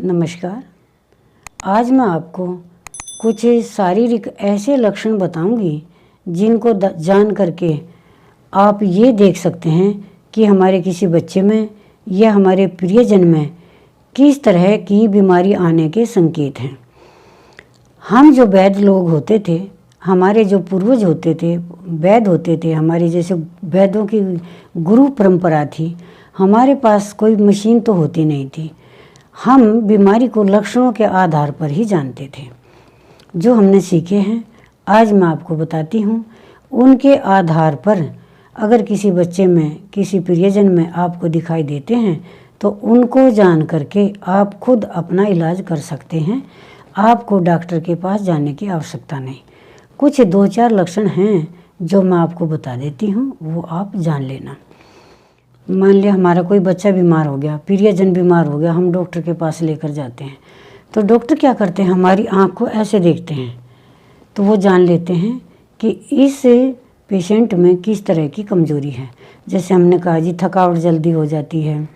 नमस्कार। आज मैं आपको कुछ शारीरिक ऐसे लक्षण बताऊंगी जिनको जान करके आप ये देख सकते हैं कि हमारे किसी बच्चे में या हमारे प्रियजन में किस तरह की बीमारी आने के संकेत हैं। हम जो वैद्य लोग होते थे, हमारे जो पूर्वज होते थे, वैद्य होते थे, हमारे जैसे वैद्यों की गुरु परंपरा थी। हमारे पास कोई मशीन तो होती नहीं थी। हम बीमारी को लक्षणों के आधार पर ही जानते थे। जो हमने सीखे हैं आज मैं आपको बताती हूँ। उनके आधार पर अगर किसी बच्चे में, किसी प्रियजन में आपको दिखाई देते हैं तो उनको जान करके आप खुद अपना इलाज कर सकते हैं। आपको डॉक्टर के पास जाने की आवश्यकता नहीं। कुछ 2-4 लक्षण हैं जो मैं आपको बता देती हूँ, वो आप जान लेना। मान लिया हमारा कोई बच्चा बीमार हो गया, प्रियजन बीमार हो गया, हम डॉक्टर के पास लेकर जाते हैं तो डॉक्टर क्या करते हैं, हमारी आँख को ऐसे देखते हैं तो वो जान लेते हैं कि इस पेशेंट में किस तरह की कमजोरी है। जैसे हमने कहा जी थकावट जल्दी हो जाती है,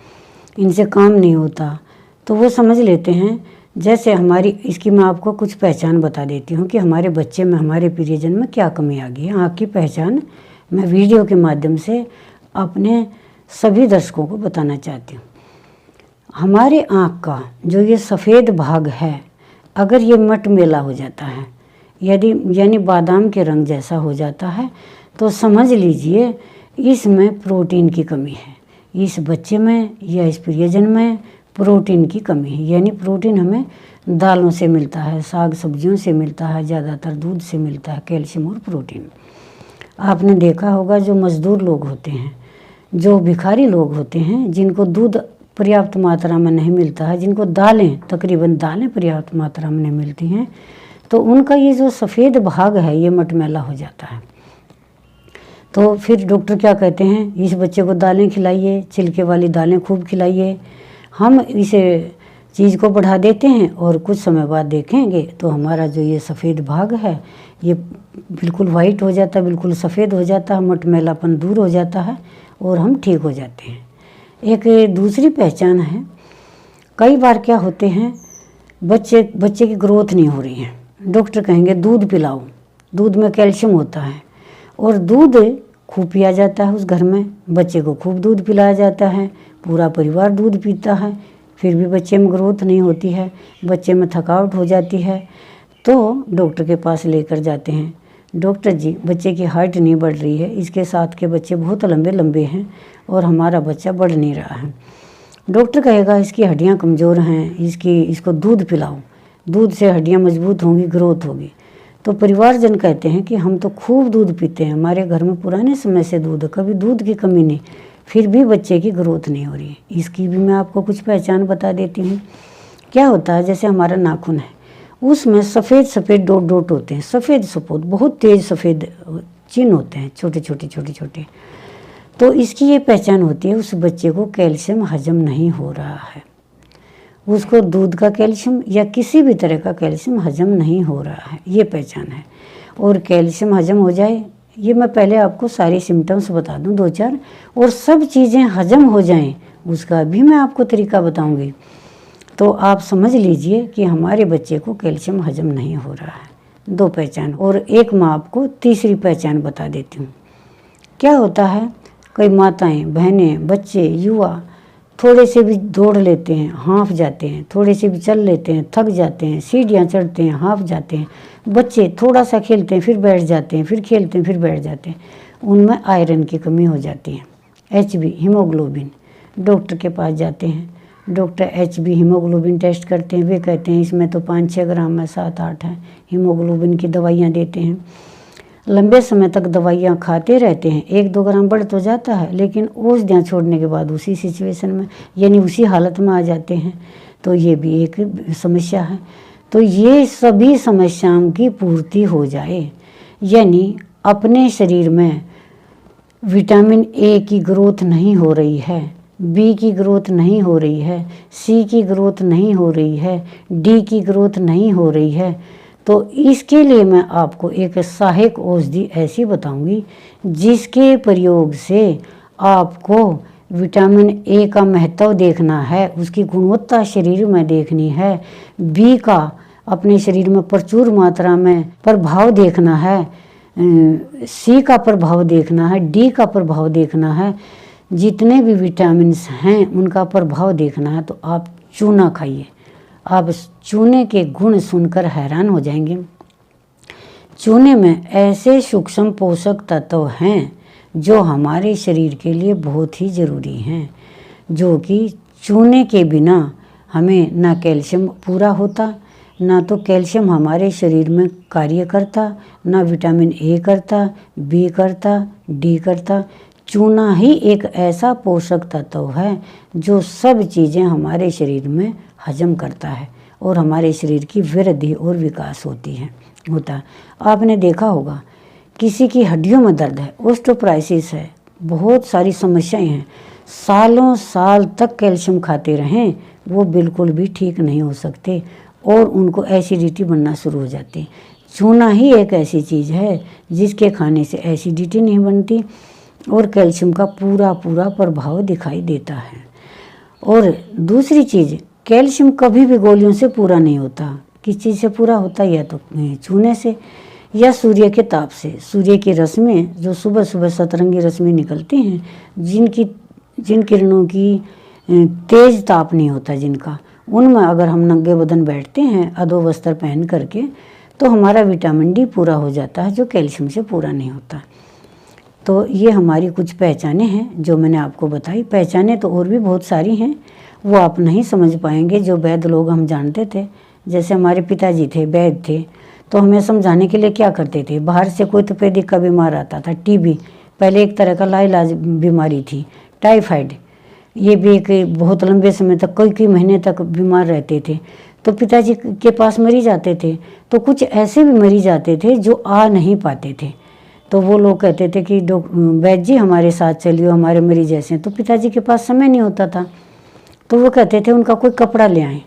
इनसे काम नहीं होता, तो वो समझ लेते हैं। जैसे हमारी इसकी मैं आपको कुछ पहचान बता देती हूँ कि हमारे बच्चे में, हमारे प्रियजन में क्या कमी आ गई है। आँख की पहचान मैं वीडियो के माध्यम से अपने सभी दर्शकों को बताना चाहती हूँ। हमारे आँख का जो ये सफ़ेद भाग है, अगर ये मटमैला हो जाता है, यानी बादाम के रंग जैसा हो जाता है, तो समझ लीजिए इसमें प्रोटीन की कमी है। इस बच्चे में या इस प्रियजन में प्रोटीन की कमी है। यानी प्रोटीन हमें दालों से मिलता है, साग सब्जियों से मिलता है, ज़्यादातर दूध से मिलता है, कैल्शियम और प्रोटीन। आपने देखा होगा जो मज़दूर लोग होते हैं, जो भिखारी लोग होते हैं, जिनको दूध पर्याप्त मात्रा में नहीं मिलता है, जिनको तकरीबन दालें पर्याप्त मात्रा में नहीं मिलती हैं, तो उनका ये जो सफ़ेद भाग है ये मटमैला हो जाता है। तो फिर डॉक्टर क्या कहते हैं, इस बच्चे को दालें खिलाइए, छिलके वाली दालें खूब खिलाइए। हम इसे चीज़ को बढ़ा देते हैं और कुछ समय बाद देखेंगे तो हमारा जो ये सफ़ेद भाग है ये बिल्कुल वाइट हो जाता है, बिल्कुल सफ़ेद हो जाता है, मटमैलापन दूर हो जाता है और हम ठीक हो जाते हैं। एक दूसरी पहचान है, कई बार क्या होते हैं, बच्चे की ग्रोथ नहीं हो रही है। डॉक्टर कहेंगे दूध पिलाओ, दूध में कैल्शियम होता है और दूध खूब पिया जाता है। उस घर में बच्चे को खूब दूध पिलाया जाता है, पूरा परिवार दूध पीता है, फिर भी बच्चे में ग्रोथ नहीं होती है, बच्चे में थकावट हो जाती है। तो डॉक्टर के पास लेकर जाते हैं, डॉक्टर जी बच्चे की हाइट नहीं बढ़ रही है, इसके साथ के बच्चे बहुत लंबे लंबे हैं और हमारा बच्चा बढ़ नहीं रहा है। डॉक्टर कहेगा इसकी हड्डियां कमज़ोर हैं, इसको दूध पिलाओ, दूध से हड्डियां मजबूत होंगी, ग्रोथ होगी। तो परिवारजन कहते हैं कि हम तो खूब दूध पीते हैं, हमारे घर में पुराने समय से दूध है, कभी दूध की कमी नहीं, फिर भी बच्चे की ग्रोथ नहीं हो रही है। इसकी भी मैं आपको कुछ पहचान बता देती हूँ। क्या होता है, जैसे हमारा नाखून है, उसमें सफ़ेद सफ़ेद डॉट डॉट होते हैं, सफ़ेद सफ़ेद बहुत तेज़ सफ़ेद चिन्ह होते हैं, छोटे छोटे। तो इसकी ये पहचान होती है उस बच्चे को कैल्शियम हजम नहीं हो रहा है, उसको दूध का कैल्शियम या किसी भी तरह का कैल्शियम हजम नहीं हो रहा है, ये पहचान है। और कैल्शियम हजम हो जाए, ये मैं पहले आपको सारी सिम्टम्स बता दूं 2-4, और सब चीज़ें हजम हो जाएं उसका भी मैं आपको तरीका बताऊंगी। तो आप समझ लीजिए कि हमारे बच्चे को कैल्शियम हजम नहीं हो रहा है। 2 पहचान, और एक मैं आपको तीसरी पहचान बता देती हूँ। क्या होता है, कई माताएं, बहनें, बच्चे, युवा थोड़े से भी दौड़ लेते हैं, हाँफ जाते हैं, थोड़े से भी चल लेते हैं, थक जाते हैं, सीढ़ियाँ चढ़ते हैं, हाँफ जाते हैं। बच्चे थोड़ा सा खेलते हैं फिर बैठ जाते हैं, फिर खेलते हैं फिर बैठ जाते हैं, उनमें आयरन की कमी हो जाती है। HB हीमोग्लोबिन, डॉक्टर के पास जाते हैं, डॉक्टर HB हीमोग्लोबिन टेस्ट करते हैं, वे कहते हैं इसमें तो 5-6 ग्राम में 7-8 है। हीमोग्लोबिन की दवाइयाँ देते हैं, लंबे समय तक दवाइयाँ खाते रहते हैं, 1-2 ग्राम बढ़ तो जाता है, लेकिन औषधियाँ छोड़ने के बाद उसी सिचुएशन में, यानी उसी हालत में आ जाते हैं। तो ये भी एक समस्या है। तो ये सभी समस्याओं की पूर्ति हो जाए, यानी अपने शरीर में विटामिन A की ग्रोथ नहीं हो रही है, B की ग्रोथ नहीं हो रही है, C की ग्रोथ नहीं हो रही है, D की ग्रोथ नहीं हो रही है, तो इसके लिए मैं आपको एक सहायक औषधि ऐसी बताऊंगी जिसके प्रयोग से आपको विटामिन ए का महत्व देखना है, उसकी गुणवत्ता शरीर में देखनी है, बी का अपने शरीर में प्रचुर मात्रा में प्रभाव देखना है, सी का प्रभाव देखना है, डी का प्रभाव देखना है, जितने भी विटामिन्स हैं उनका प्रभाव देखना है। तो आप चूना खाइए। आप चूने के गुण सुनकर हैरान हो जाएंगे। चूने में ऐसे सूक्ष्म पोषक तत्व हैं जो हमारे शरीर के लिए बहुत ही ज़रूरी हैं, जो कि चूने के बिना हमें ना कैल्शियम पूरा होता, ना तो कैल्शियम हमारे शरीर में कार्य करता, ना विटामिन ए करता, बी करता, डी करता। चूना ही एक ऐसा पोषक तत्व है जो सब चीज़ें हमारे शरीर में हजम करता है और हमारे शरीर की वृद्धि और विकास होता है। आपने देखा होगा किसी की हड्डियों में दर्द है, ऑस्टियोपोरोसिस है, बहुत सारी समस्याएं हैं, सालों साल तक कैल्शियम खाते रहें वो बिल्कुल भी ठीक नहीं हो सकते और उनको एसिडिटी बनना शुरू हो जाती है। चूना ही एक ऐसी चीज़ है जिसके खाने से एसिडिटी नहीं बनती और कैल्शियम का पूरा प्रभाव दिखाई देता है। और दूसरी चीज़, कैल्शियम कभी भी गोलियों से पूरा नहीं होता। किस चीज़ से पूरा होता है? या तो चूने से या सूर्य के ताप से। सूर्य की रश्मियाँ जो सुबह सुबह सतरंगी रश्मियाँ निकलती हैं, जिन किरणों की तेज ताप नहीं होता जिनका, उनमें अगर हम नंगे बदन बैठते हैं अधो वस्त्र पहन करके तो हमारा विटामिन डी पूरा हो जाता है, जो कैल्शियम से पूरा नहीं होता। तो ये हमारी कुछ पहचानें हैं जो मैंने आपको बताई। पहचानें तो और भी बहुत सारी हैं, वो आप नहीं समझ पाएंगे। जो वैद्य लोग हम जानते थे, जैसे हमारे पिताजी थे वैद्य थे, तो हमें समझाने के लिए क्या करते थे, बाहर से कोई तपेदिक का बीमार आता था, टीबी पहले एक तरह का लाइलाज बीमारी थी, टाइफाइड, ये भी एक बहुत लंबे समय तक कई महीने तक बीमार रहते थे, तो पिताजी के पास मरीज आते थे। तो कुछ ऐसे भी मरीज आते थे जो आ नहीं पाते थे, तो वो लोग कहते थे कि वैद्य जी हमारे साथ चलियो, हमारे मरीज ऐसे हैं। तो पिताजी के पास समय नहीं होता था, तो वो कहते थे उनका कोई कपड़ा ले आएँ,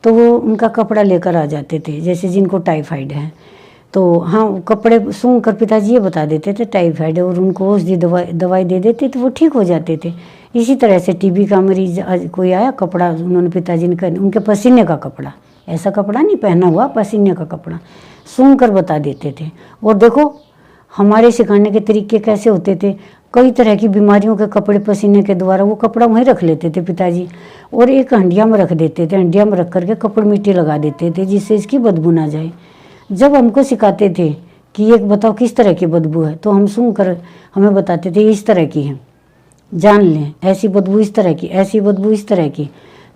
तो वो उनका कपड़ा लेकर आ जाते थे। जैसे जिनको टाइफाइड है तो हाँ, कपड़े सूंघ कर पिताजी ये बता देते थे टाइफाइड है, और उनको औषधि दवाई दे देते तो वो ठीक हो जाते थे। इसी तरह से टीबी का मरीज कोई आया, कपड़ा उन्होंने पिताजी ने उनके पसीने का कपड़ा, ऐसा कपड़ा नहीं पहना हुआ, पसीने का कपड़ा सूंघ कर बता देते थे। और देखो हमारे सिखाने के तरीके कैसे होते थे, कई तरह की बीमारियों के कपड़े पसीने के द्वारा वो कपड़ा वहीं रख लेते थे पिताजी, और एक हंडिया में रख देते थे, हंडिया में रख करके कपड़ मिट्टी लगा देते थे जिससे इसकी बदबू ना जाए। जब हमको सिखाते थे कि ये बताओ किस तरह की बदबू है, तो हम सुन कर हमें बताते थे इस तरह की है, जान लें, ऐसी बदबू इस तरह की, ऐसी बदबू इस तरह की,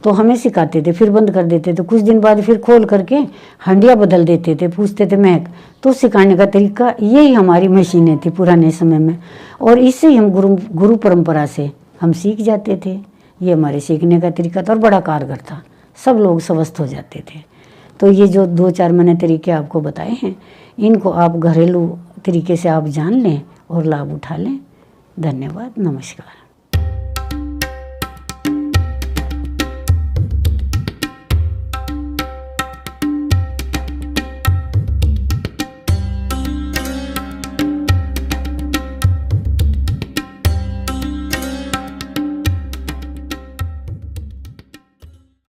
तो हमें सिखाते थे, फिर बंद कर देते थे। कुछ दिन बाद फिर खोल करके हंडिया बदल देते थे, पूछते थे महक। तो सिखाने का तरीका यही हमारी मशीनें थी पुराने समय में, और इससे ही हम गुरु परंपरा से हम सीख जाते थे। ये हमारे सीखने का तरीका था और बड़ा कारगर था, सब लोग स्वस्थ हो जाते थे। तो ये जो 2-4 मैंने तरीके आपको बताए हैं, इनको आप घरेलू तरीके से आप जान लें और लाभ उठा लें। धन्यवाद, नमस्कार।